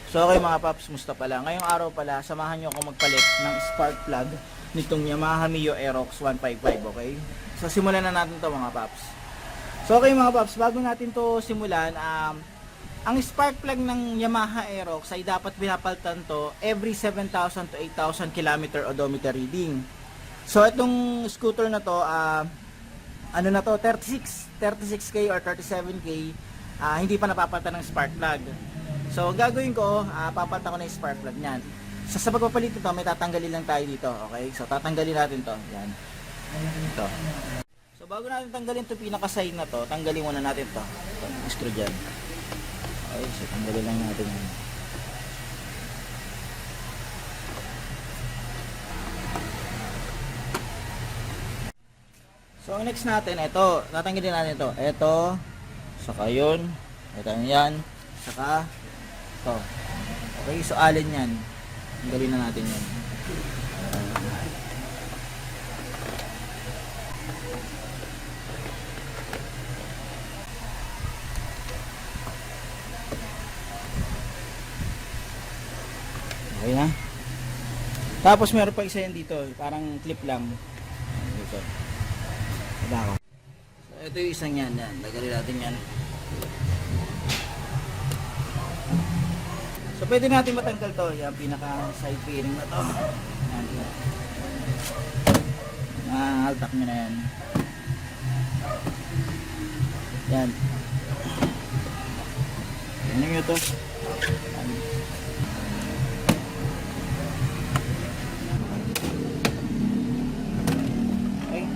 So okay mga paps, musta pala? Ngayong araw pala, samahan nyo ako magpalit ng spark plug nitong Yamaha Mio Aerox 155, okay? So simulan na natin to mga paps. So okay mga paps, bago natin to simulan, ang spark plug ng Yamaha Aerox ay dapat pinapalitan to every 7,000 to 8,000 km odometer reading. So itong scooter na to, ano na to, 36K or 37K, hindi pa napapalitan ng spark plug. So, gagawin ko, papalitan ko na yung spark plug niyan. Sa pagpapalit ito, may tatanggalin lang tayo dito. Okay? So, tatanggalin natin to. Yan. Ito. So, bago natin tanggalin ito, pinaka-side na to, tanggalin muna natin to. Ito, screw dyan. Okay? So, tanggalin lang natin yan. So, ang next natin, ito. Tatanggalin natin ito. Ito. Saka yun. Ito yan. Saka ito. Okay, so alin yan. Tanggalin na natin yan. Okay na. Tapos meron pa isa yan dito. Parang clip lang. Dito. Diba ako? So ito yung isang yan. Tanggalin natin yan. So pwede natin matanggal to, yung pinaka side fairing na to. Yan. Haltak nyo na yan. Yan. Ano nyo to? Yan. Okay.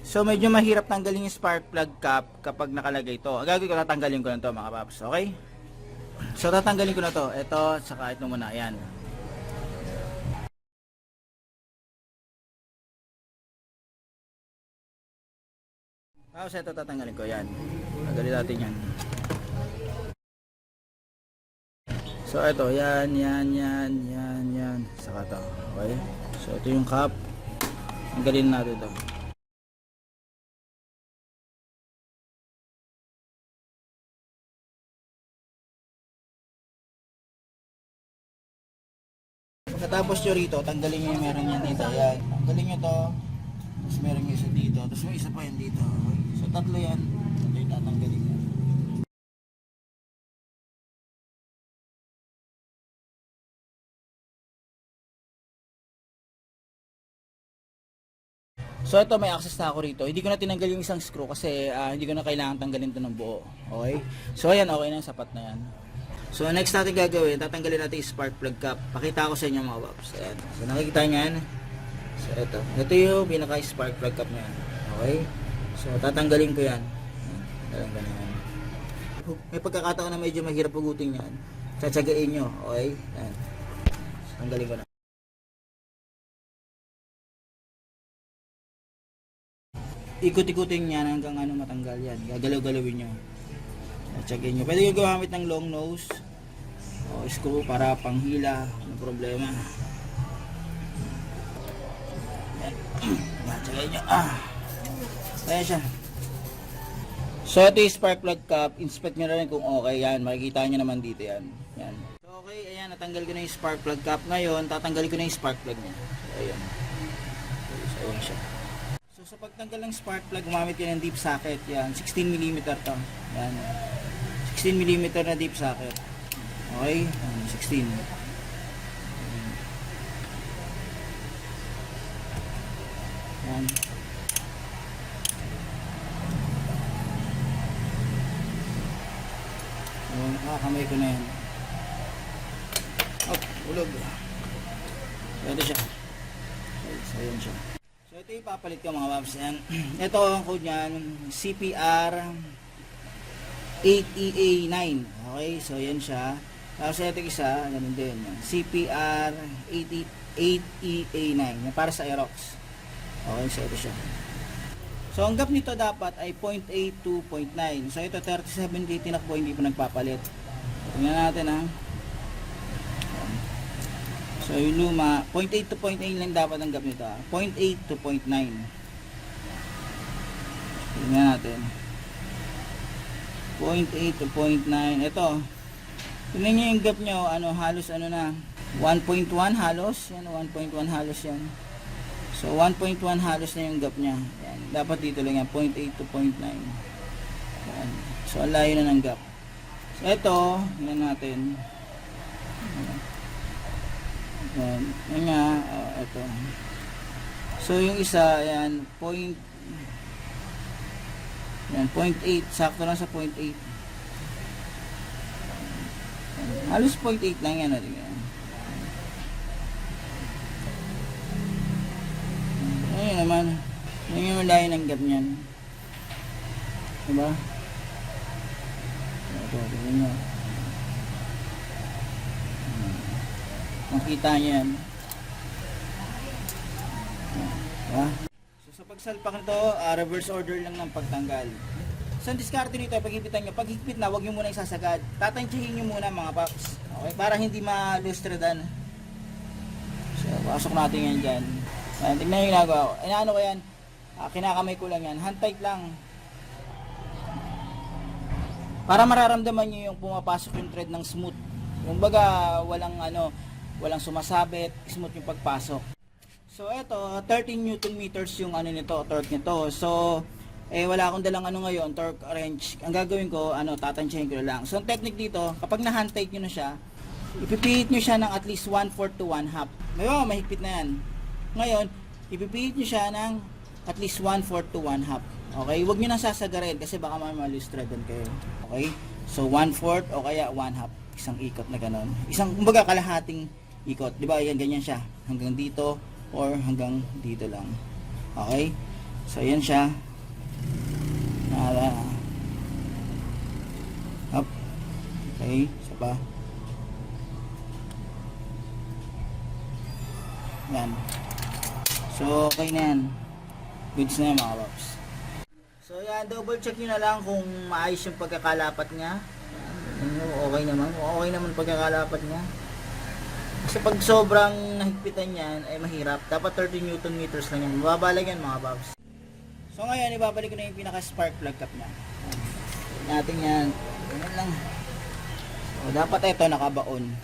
So medyo mahirap tanggalin yung spark plug cap kapag nakalagay to. Ang gagawin ko, tatanggalin ko na to mga paps. Okay? So tatanggalin ko na to. Ito, saka ito muna. Ayan. Tapos ito tatanggalin ko. Ayan. Tanggalin natin yan. So ito. Yan. Saka to. Okay. So ito yung cap. Tanggalin natin to. Pagkatapos nyo rito, tanggalin nyo yung meron yan dito. Ayan. Tanggalin nyo to. Tapos meron yung isa dito. Tapos may isa pa yan dito. Okay. So tatlo yan. Ito yung tatanggalin nyo. So ito, may access na ako rito. Hindi ko na tinanggal yung isang screw kasi hindi ko na kailangan tanggalin to ng buo. Okay. So ayan, okay na. Sapat na yan. So next natin gagawin, tatanggalin natin yung spark plug cap. Pakita ko sa inyo mga paps. Ayan. So nakikita nyo yan. So ito yung pinaka spark plug cap na yan. Okay. So tatanggalin ko yan. Tatanggalin ko yan. May pagkakataon na medyo mahirap pugutin yan. Tsatsagain nyo. Okay. Ayan. So, tanggalin ko na. Ikot-ikutin yan hanggang matanggal yan. Gagalaw-galawin nyo. Tsatsagain nyo. Pwede yung gumamit ng long nose o screw para panghila. Ano problema. Tsatsagain nyo. Ayan siya. So ito yung spark plug cap. Inspect nyo na rin kung okay yan. Makikita nyo naman dito yan. Yan. So okay, ayan. Natanggal ko na yung spark plug cap. Ngayon, tatanggalin ko na yung spark plug niya. So ayan. So ayan siya. So sa pagtanggal ng spark plug, gumamit ko ng deep socket. Yan. 16mm to. Yan. 16mm na deep socket. Okay? 16. Yan. Ayan, kamay ko na yan. Oh, ulog. So, ito siya. So, ayan siya. So, ito yung papalit ko mga paps. Yan. Ito ang code niyan, CPR 8EA9. Okay, so yan siya. Tapos ito isa, ganun din. CPR 8EA9. Para sa Aerox. Okay, so ito siya. So ang gap nito dapat ay 0.8 to 0.9. So ito 37K tinakbo, hindi pa nagpapalit. Tingnan natin ha. So yung luma, 0.8 to 0.9 lang dapat ang gap nito ha. 0.8 to 0.9. Tingnan natin. 0.8 to 0.9. Ito. Tingnan nyo yung gap nyo, ano, halos ano na, 1.1 halos, yan, 1.1 halos yan. So, 1.1 halos na yung gap niya. Yan, dapat dito lang yan, 0.8 to 0.9. Yan. So, ang layo na ng gap. So, ito, yan natin. Yan, yan nga, ito. So, yung isa, yan, 0.8, sakto lang sa 0.8. Halos 0.8 lang yan, natin yan. Ayun naman, yun yung layo ng gap niyan. Diba? Ito, tignan nyo. Makita nyo yan. Diba? So sa pagsalpak nito, reverse order lang ng pagtanggal. So ang diskarte nito, paghipitan nyo, paghigpit na, huwag nyo muna isasagad. Tatansyahin nyo muna mga paps. Okay? Para hindi ma-lustradan. So pasok natin yan dyan. Ayan, tignan yung ginagawa ko. Ano ko yan? Kinakamay ko lang yan. Hand tight lang. Para mararamdaman nyo yung pumapasok yung thread ng smooth. Yung baga, walang sumasabit, smooth yung pagpasok. So, eto, 13 Newton meters yung ano nito, torque nito. So, wala akong dalang ano ngayon, torque wrench. Ang gagawin ko, tatansyahin ko lang. So, ang technique dito, kapag na-hand tight nyo na siya, ipipihit nyo siya ng at least 1/4 to 1/2. Ngayon, mahigpit na yan. Ngayon, ipipihit nyo siya ng at least 1/4 to 1/2. Okay? Huwag nyo nang sasagarin kasi baka malustradan kayo. Okay? So, 1/4 o kaya 1/2. Isang ikot na ganon. Isang, kumbaga, kalahating ikot. Di ba? Yan, ganyan siya. Hanggang dito or hanggang dito lang. Okay? So, yan siya. Up. Okay? Isa pa. Yan. So, okay na yan. Goods na yan mga paps. So, yan. Double check nyo na lang kung maayos yung pagkakalapat niya. Okay naman. Okay naman pagkakalapat niya. Kasi pag sobrang nahigpitan yan, ay mahirap. Dapat 30 Newton meters lang yan. Mababalag yan mga paps. So, ngayon, ibabalik ko na yung pinaka-spark plug cap niya. Natin yan. Ganyan lang. So, dapat ito nakabaon.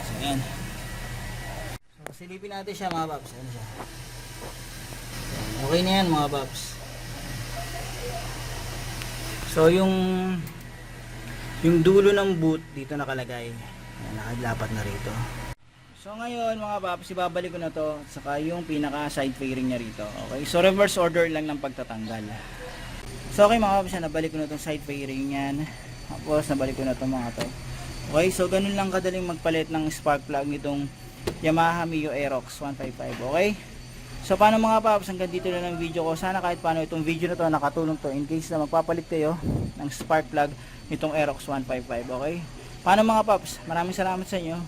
So, yan. So, silipin natin siya mga paps. Ano siya? Okay na yan mga paps. So, yung dulo ng boot dito nakalagay. Ayan, nakalapat na rito. So, ngayon mga paps, ibabalik ko na to. At saka yung pinaka side fairing niya rito. Okay? So, reverse order lang ng pagtatanggal. So, okay mga paps, nabalik ko na tong side fairing yan. Tapos, nabalik ko na to mga to. Okay, so ganun lang kadaling magpalit ng spark plug nitong Yamaha Mio Aerox 155. Okay? So paano mga paps, hanggang dito na ng video ko. Sana kahit paano itong video na to nakatulong to in case na magpapalit kayo ng spark plug nitong Aerox 155. Okay? Paano mga paps? Maraming salamat sa inyo.